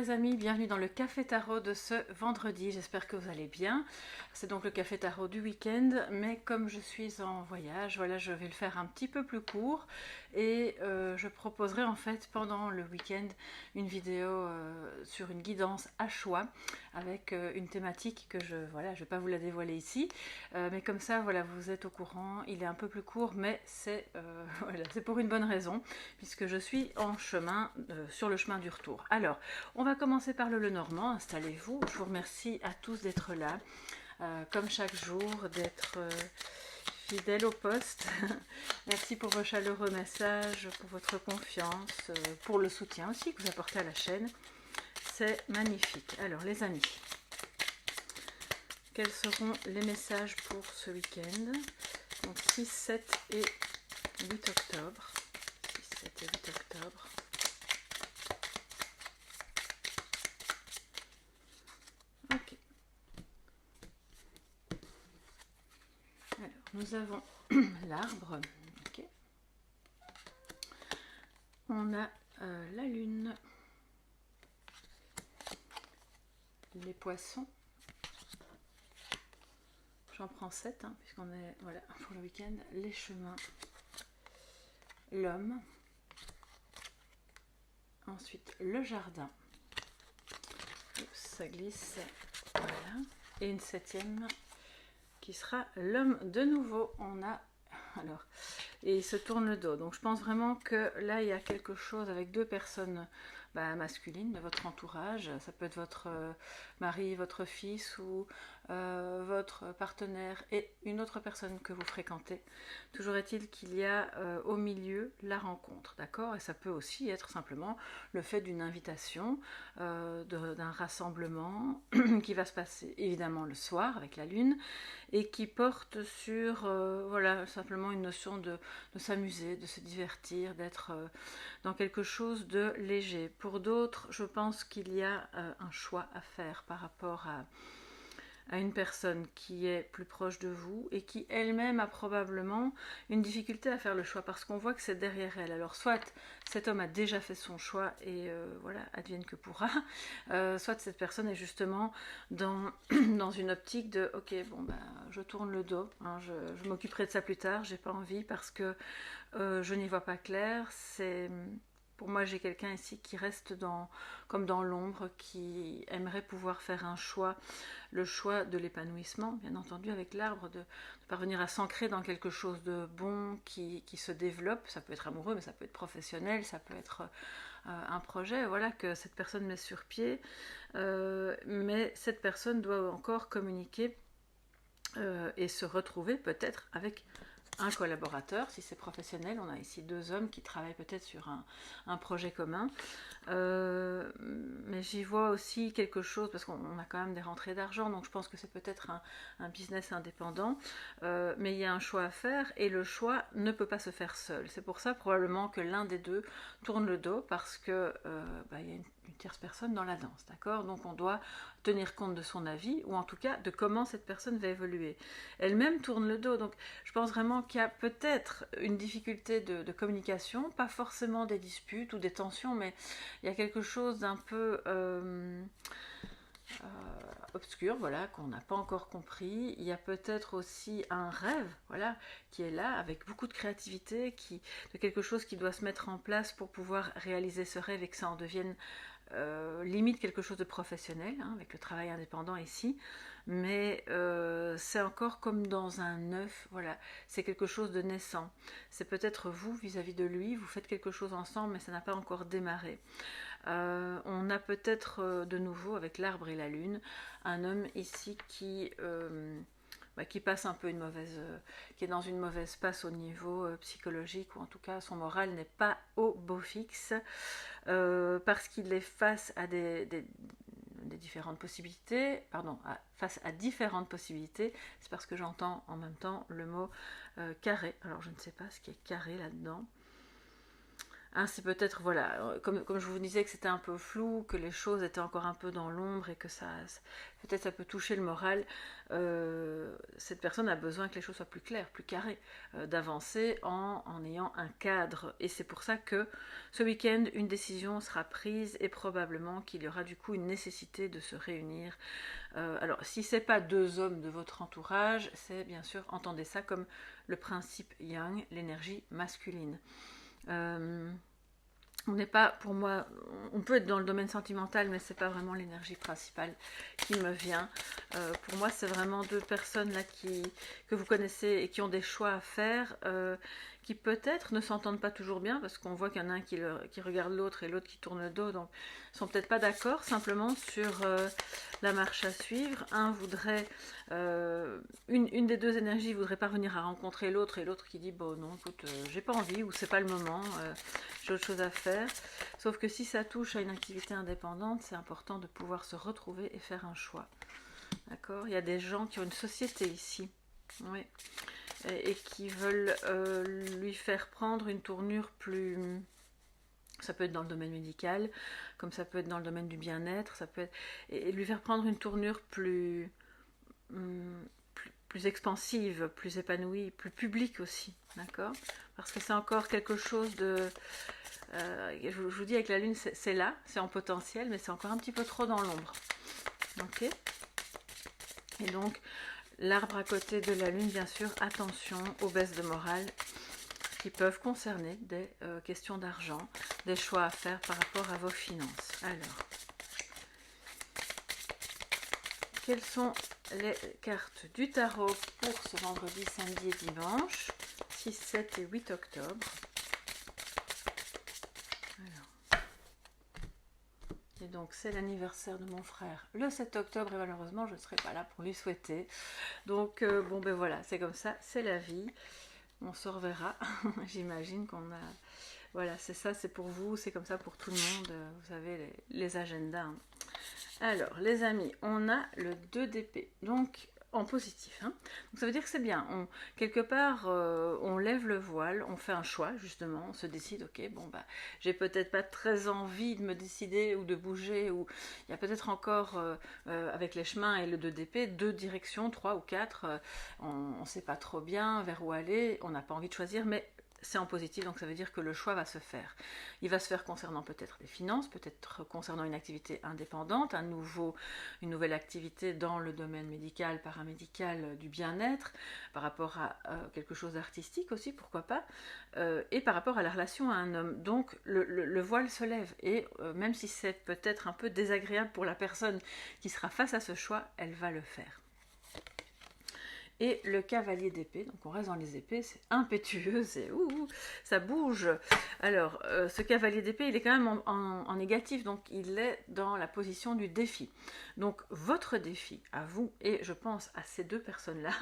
les amis, bienvenue dans le Café Tarot de ce vendredi, j'espère que vous allez bien. C'est donc le Café Tarot du week-end, mais comme je suis en voyage, voilà, je vais le faire un petit peu plus court et je proposerai en fait pendant le week-end une vidéo sur une guidance à choix avec une thématique que je vais pas vous la dévoiler ici, mais comme ça, voilà, vous êtes au courant, il est un peu plus court, mais c'est voilà, c'est pour une bonne raison, puisque je suis en chemin, sur le chemin du retour. Alors, on va commencer par le Lenormand, installez-vous. Je vous remercie à tous d'être là, comme chaque jour, d'être fidèles au poste. Merci pour vos chaleureux messages, pour votre confiance, pour le soutien aussi que vous apportez à la chaîne. C'est magnifique. Alors, les amis, quels seront les messages pour ce week-end? Donc 6, 7 et 8 octobre. 6, 7 et 8 octobre. Ok. Alors, nous avons l'arbre. Okay. On a la lune. Les poissons. J'en prends 7, hein, puisqu'on est voilà, pour le week-end. Les chemins. L'homme. Ensuite, le jardin. Oups, ça glisse. Voilà. Et une 7e qui sera l'homme de nouveau. On a... Alors, et il se tourne le dos. Donc je pense vraiment que là, il y a quelque chose avec deux personnes masculines de votre entourage. Ça peut être votre mari, votre fils ou votre partenaire et une autre personne que vous fréquentez. Toujours est-il qu'il y a au milieu la rencontre, d'accord? Et ça peut aussi être simplement le fait d'une invitation, d'un rassemblement qui va se passer évidemment le soir avec la lune et qui porte sur voilà, simplement une notion de s'amuser, de se divertir, d'être dans quelque chose de léger. Pour d'autres, je pense qu'il y a un choix à faire par rapport à une personne qui est plus proche de vous et qui elle-même a probablement une difficulté à faire le choix parce qu'on voit que c'est derrière elle. Alors soit cet homme a déjà fait son choix et voilà, advienne que pourra, soit cette personne est justement dans une optique de ok, bon je tourne le dos, hein, je m'occuperai de ça plus tard, j'ai pas envie parce que je n'y vois pas clair. C'est... Pour moi, j'ai quelqu'un ici qui reste comme dans l'ombre, qui aimerait pouvoir faire un choix, le choix de l'épanouissement, bien entendu, avec l'arbre, de parvenir à s'ancrer dans quelque chose de bon, qui se développe. Ça peut être amoureux, mais ça peut être professionnel, ça peut être un projet, voilà, que cette personne met sur pied. Mais cette personne doit encore communiquer et se retrouver peut-être avec un collaborateur, si c'est professionnel. On a ici deux hommes qui travaillent peut-être sur un projet commun. Mais j'y vois aussi quelque chose, parce qu'on a quand même des rentrées d'argent, donc je pense que c'est peut-être un business indépendant. Mais il y a un choix à faire, et le choix ne peut pas se faire seul. C'est pour ça probablement que l'un des deux tourne le dos, parce que il y a une tierce personne dans la danse, d'accord? Donc on doit tenir compte de son avis, ou en tout cas de comment cette personne va évoluer. Elle-même tourne le dos, donc je pense vraiment qu'il y a peut-être une difficulté de communication, pas forcément des disputes ou des tensions, mais il y a quelque chose d'un peu obscur, voilà, qu'on n'a pas encore compris. Il y a peut-être aussi un rêve, voilà, qui est là, avec beaucoup de créativité, de quelque chose qui doit se mettre en place pour pouvoir réaliser ce rêve et que ça en devienne limite quelque chose de professionnel, hein, avec le travail indépendant ici, mais c'est encore comme dans un œuf, voilà, c'est quelque chose de naissant. C'est peut-être vous vis-à-vis de lui, vous faites quelque chose ensemble, mais ça n'a pas encore démarré. On a peut-être de nouveau, avec l'arbre et la lune, un homme ici qui passe un peu qui est dans une mauvaise passe au niveau psychologique, ou en tout cas son moral n'est pas au beau fixe, parce qu'il est face à des différentes possibilités, face à différentes possibilités. C'est parce que j'entends en même temps le mot carré. Alors je ne sais pas ce qui est carré là-dedans. Hein, c'est peut-être, voilà, comme je vous disais que c'était un peu flou, que les choses étaient encore un peu dans l'ombre et que peut-être ça peut toucher le moral. Cette personne a besoin que les choses soient plus claires, plus carrées, d'avancer en ayant un cadre. Et c'est pour ça que ce week-end, une décision sera prise et probablement qu'il y aura du coup une nécessité de se réunir. Alors, si c'est pas deux hommes de votre entourage, c'est bien sûr, entendez ça comme le principe yang, l'énergie masculine. On n'est pas, pour moi, on peut être dans le domaine sentimental, mais c'est pas vraiment l'énergie principale qui me vient. Pour moi, c'est vraiment deux personnes là que vous connaissez et qui ont des choix à faire, qui peut-être ne s'entendent pas toujours bien, parce qu'on voit qu'il y en a un qui regarde l'autre et l'autre qui tourne le dos, donc ils sont peut-être pas d'accord simplement sur la marche à suivre. Un voudrait, une des deux énergies voudrait parvenir à rencontrer l'autre, et l'autre qui dit bon non, écoute, j'ai pas envie, ou c'est pas le moment, j'ai autre chose à faire. Sauf que si ça touche à une activité indépendante, c'est important de pouvoir se retrouver et faire un choix. D'accord? Il y a des gens qui ont une société ici, oui, et qui veulent lui faire prendre une tournure plus... Ça peut être dans le domaine médical, comme ça peut être dans le domaine du bien-être, ça peut être... et lui faire prendre une tournure plus expansive, plus épanouie, plus publique aussi, d'accord? Parce que c'est encore quelque chose de... je vous dis, avec la lune, c'est là, c'est en potentiel, mais c'est encore un petit peu trop dans l'ombre. Ok? Et donc, l'arbre à côté de la lune, bien sûr, attention aux baisses de morale qui peuvent concerner des questions d'argent, des choix à faire par rapport à vos finances. Alors, quelles sont les cartes du tarot pour ce vendredi, samedi et dimanche, 6, 7 et 8 octobre. Alors. Et donc, c'est l'anniversaire de mon frère le 7 octobre et malheureusement, je ne serai pas là pour lui souhaiter. Donc, bon, ben voilà, c'est comme ça, c'est la vie. On se reverra. J'imagine qu'on a... Voilà, c'est ça, c'est pour vous, c'est comme ça pour tout le monde. Vous savez, les agendas. Hein. Alors, les amis, on a le 2 d'épée. Donc, en positif. Hein. Donc, ça veut dire que c'est bien. Quelque part, on lève le voile, on fait un choix, justement. On se décide, ok, bon, bah, j'ai peut-être pas très envie de me décider ou de bouger. Ou il y a peut-être encore, avec les chemins et le 2 d'épée, 2 directions, 3 ou 4. On ne sait pas trop bien vers où aller. On n'a pas envie de choisir, mais c'est en positif, donc ça veut dire que le choix va se faire. Il va se faire concernant peut-être des finances, peut-être concernant une activité indépendante, une nouvelle activité dans le domaine médical, paramédical, du bien-être, par rapport à quelque chose d'artistique aussi, pourquoi pas, et par rapport à la relation à un homme. Donc le voile se lève, et même si c'est peut-être un peu désagréable pour la personne qui sera face à ce choix, elle va le faire. Et le cavalier d'épée, donc on reste dans les épées, c'est impétueux, ça bouge. Alors, ce cavalier d'épée, il est quand même en négatif, donc il est dans la position du défi. Donc, votre défi à vous, et je pense à ces deux personnes-là,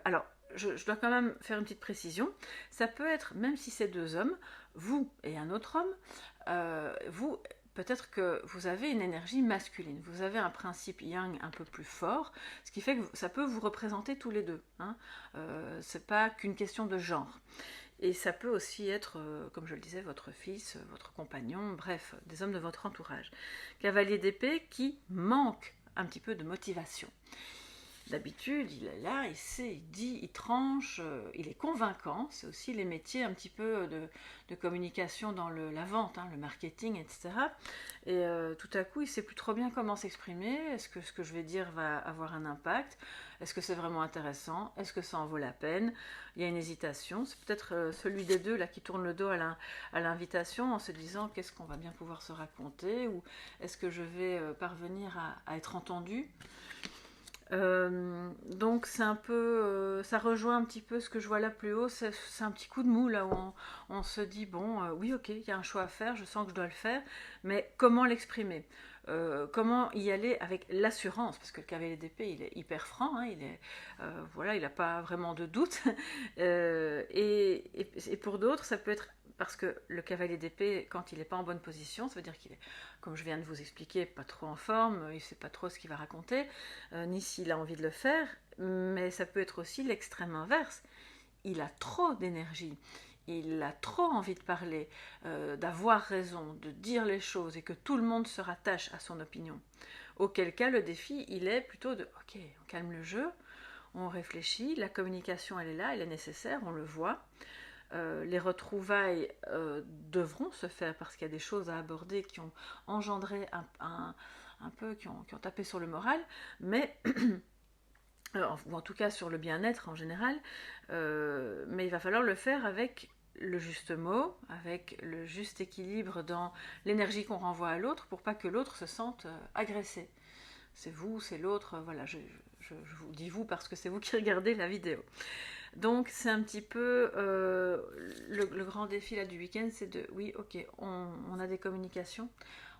alors, je dois quand même faire une petite précision, ça peut être, même si c'est deux hommes, vous et un autre homme, vous... Peut-être que vous avez une énergie masculine, vous avez un principe yang un peu plus fort, ce qui fait que ça peut vous représenter tous les deux. Hein. C'est pas qu'une question de genre. Et ça peut aussi être, comme je le disais, votre fils, votre compagnon, bref, des hommes de votre entourage. Cavalier d'épée qui manque un petit peu de motivation. D'habitude, il est là, il sait, il dit, il tranche, il est convaincant. C'est aussi les métiers un petit peu de communication dans la vente, hein, le marketing, etc. Et tout à coup, il ne sait plus trop bien comment s'exprimer. Est-ce que ce que je vais dire va avoir un impact? Est-ce que c'est vraiment intéressant? Est-ce que ça en vaut la peine? Il y a une hésitation. C'est peut-être celui des deux là qui tourne le dos à l'invitation en se disant qu'est-ce qu'on va bien pouvoir se raconter, ou est-ce que je vais parvenir à être entendu? Donc c'est un peu, ça rejoint un petit peu ce que je vois là plus haut, c'est un petit coup de mou là où on se dit bon, oui ok, il y a un choix à faire, je sens que je dois le faire, mais comment l'exprimer? Comment y aller avec l'assurance, parce que le cavalier d'épée il est hyper franc, hein, voilà, il n'a pas vraiment de doute, et pour d'autres ça peut être parce que le cavalier d'épée, quand il n'est pas en bonne position, ça veut dire qu'il est, comme je viens de vous expliquer, pas trop en forme, il ne sait pas trop ce qu'il va raconter, ni s'il a envie de le faire, mais ça peut être aussi l'extrême inverse. Il a trop d'énergie, il a trop envie de parler, d'avoir raison, de dire les choses et que tout le monde se rattache à son opinion. Auquel cas le défi, il est plutôt de ok, on calme le jeu, on réfléchit, la communication elle est là, elle est nécessaire, on le voit. Les retrouvailles devront se faire parce qu'il y a des choses à aborder qui ont engendré un peu, qui ont tapé sur le moral, mais ou en tout cas sur le bien-être en général, mais il va falloir le faire avec le juste mot, avec le juste équilibre dans l'énergie qu'on renvoie à l'autre pour pas que l'autre se sente agressé. C'est vous, c'est l'autre, voilà, je vous dis vous parce que c'est vous qui regardez la vidéo. Donc c'est un petit peu le grand défi là, du week-end, c'est de, oui, ok, on a des communications,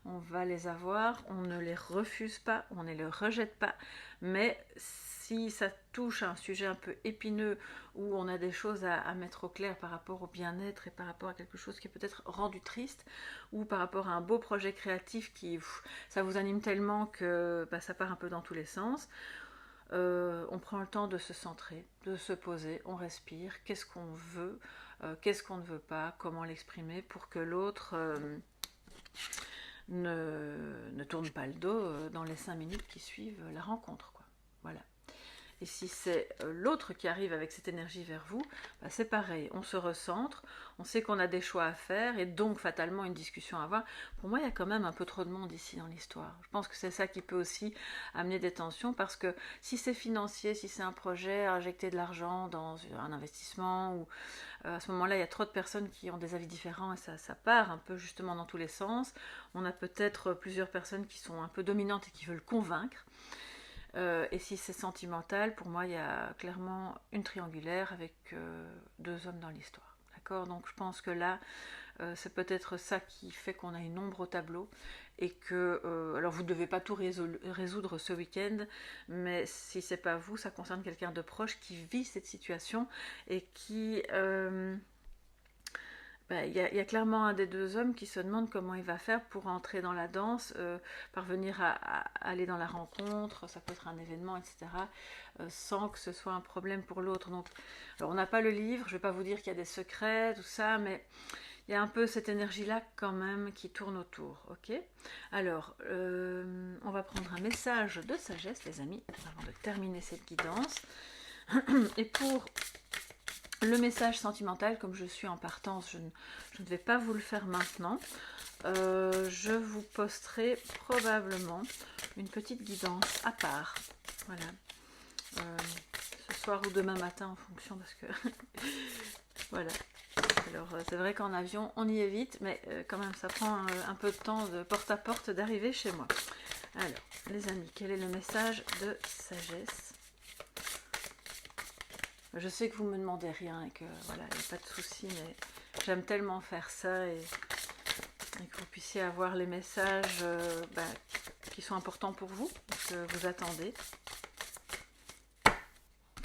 on va les avoir, on ne les refuse pas, on ne les rejette pas, mais si ça touche à un sujet un peu épineux où on a des choses à mettre au clair par rapport au bien-être et par rapport à quelque chose qui est peut-être rendu triste ou par rapport à un beau projet créatif qui ça vous anime tellement que ça part un peu dans tous les sens, on prend le temps de se centrer, de se poser, on respire, qu'est-ce qu'on veut, qu'est-ce qu'on ne veut pas, comment l'exprimer pour que l'autre ne tourne pas le dos dans les 5 minutes qui suivent la rencontre, quoi. Voilà. Et si c'est l'autre qui arrive avec cette énergie vers vous, c'est pareil, on se recentre, on sait qu'on a des choix à faire et donc fatalement une discussion à avoir. Pour moi, il y a quand même un peu trop de monde ici dans l'histoire. Je pense que c'est ça qui peut aussi amener des tensions parce que si c'est financier, si c'est un projet, injecter de l'argent dans un investissement, ou à ce moment-là, il y a trop de personnes qui ont des avis différents et ça part un peu justement dans tous les sens. On a peut-être plusieurs personnes qui sont un peu dominantes et qui veulent convaincre. Et si c'est sentimental, pour moi, il y a clairement une triangulaire avec 2 hommes dans l'histoire. D'accord ? Donc je pense que là, c'est peut-être ça qui fait qu'on a une ombre au tableau et que, alors vous ne devez pas tout résoudre ce week-end, mais si c'est pas vous, ça concerne quelqu'un de proche qui vit cette situation et qui... il y a clairement un des 2 hommes qui se demande comment il va faire pour entrer dans la danse, parvenir à aller dans la rencontre, ça peut être un événement, etc., sans que ce soit un problème pour l'autre. Donc, alors on n'a pas le livre, je ne vais pas vous dire qu'il y a des secrets, tout ça, mais il y a un peu cette énergie-là quand même qui tourne autour, ok ? Alors, on va prendre un message de sagesse, les amis, avant de terminer cette guidance. Et pour... le message sentimental, comme je suis en partance, je ne vais pas vous le faire maintenant. Je vous posterai probablement une petite guidance à part. Voilà. Ce soir ou demain matin en fonction parce que... voilà. Alors c'est vrai qu'en avion on y est vite, mais quand même ça prend un peu de temps de porte à porte d'arriver chez moi. Alors les amis, quel est le message de sagesse ? Je sais que vous me demandez rien et que voilà, il n'y a pas de souci, mais j'aime tellement faire ça et que vous puissiez avoir les messages qui sont importants pour vous, que vous attendez.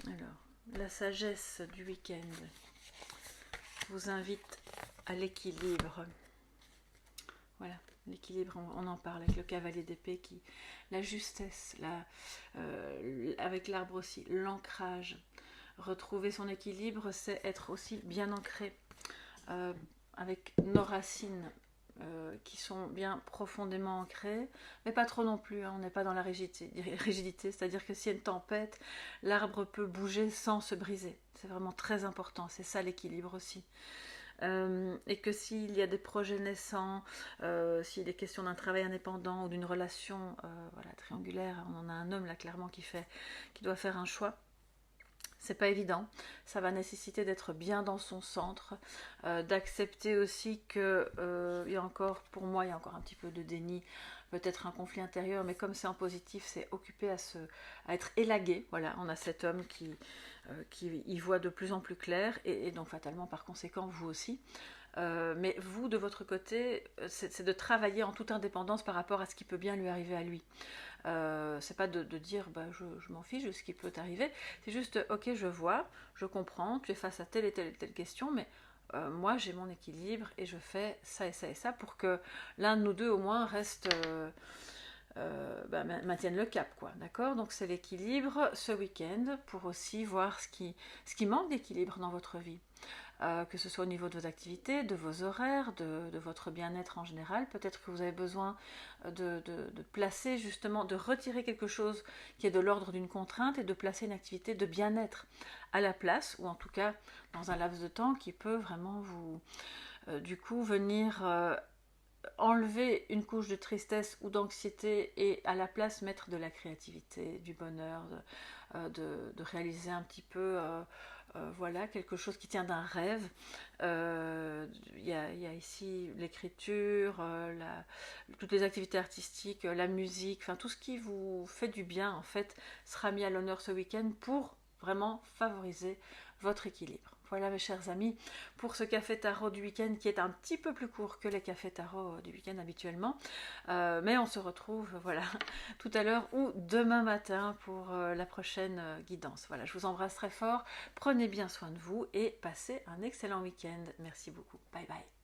Alors, la sagesse du week-end vous invite à l'équilibre. Voilà, l'équilibre, on en parle avec le cavalier d'épée, la justesse, avec l'arbre aussi, l'ancrage. Retrouver son équilibre, c'est être aussi bien ancré avec nos racines qui sont bien profondément ancrées, mais pas trop non plus, hein, on n'est pas dans la rigidité, c'est-à-dire que s'il y a une tempête, l'arbre peut bouger sans se briser. C'est vraiment très important, c'est ça l'équilibre aussi. Et que s'il y a des projets naissants, s'il est question d'un travail indépendant ou d'une relation triangulaire, on en a un homme là clairement qui doit faire un choix. C'est pas évident, ça va nécessiter d'être bien dans son centre, d'accepter aussi que il y a encore, pour moi, il y a encore un petit peu de déni, peut-être un conflit intérieur, mais comme c'est en positif, c'est occupé à être élagué. Voilà, on a cet homme qui y voit de plus en plus clair, et donc fatalement, par conséquent, vous aussi. Mais vous, de votre côté, c'est de travailler en toute indépendance par rapport à ce qui peut bien lui arriver à lui. C'est pas de dire je m'en fiche de ce qui peut t'arriver, c'est juste ok, je vois, je comprends, tu es face à telle et telle question, mais moi j'ai mon équilibre et je fais ça et ça et ça pour que l'un de nous deux au moins reste maintiennent le cap, quoi, d'accord? Donc c'est l'équilibre ce week-end pour aussi voir ce qui manque d'équilibre dans votre vie. Que ce soit au niveau de vos activités, de vos horaires, de votre bien-être en général. Peut-être que vous avez besoin de placer justement, de retirer quelque chose qui est de l'ordre d'une contrainte et de placer une activité de bien-être à la place, ou en tout cas dans un laps de temps qui peut vraiment vous, du coup, venir enlever une couche de tristesse ou d'anxiété et à la place mettre de la créativité, du bonheur, de réaliser un petit peu voilà, quelque chose qui tient d'un rêve. Il y a ici l'écriture, toutes les activités artistiques, la musique, enfin tout ce qui vous fait du bien en fait sera mis à l'honneur ce week-end pour vraiment favoriser votre équilibre. Voilà mes chers amis, pour ce café tarot du week-end qui est un petit peu plus court que les cafés tarot du week-end habituellement. Mais on se retrouve voilà, tout à l'heure ou demain matin pour la prochaine guidance. Voilà, je vous embrasse très fort, prenez bien soin de vous et passez un excellent week-end. Merci beaucoup, bye bye.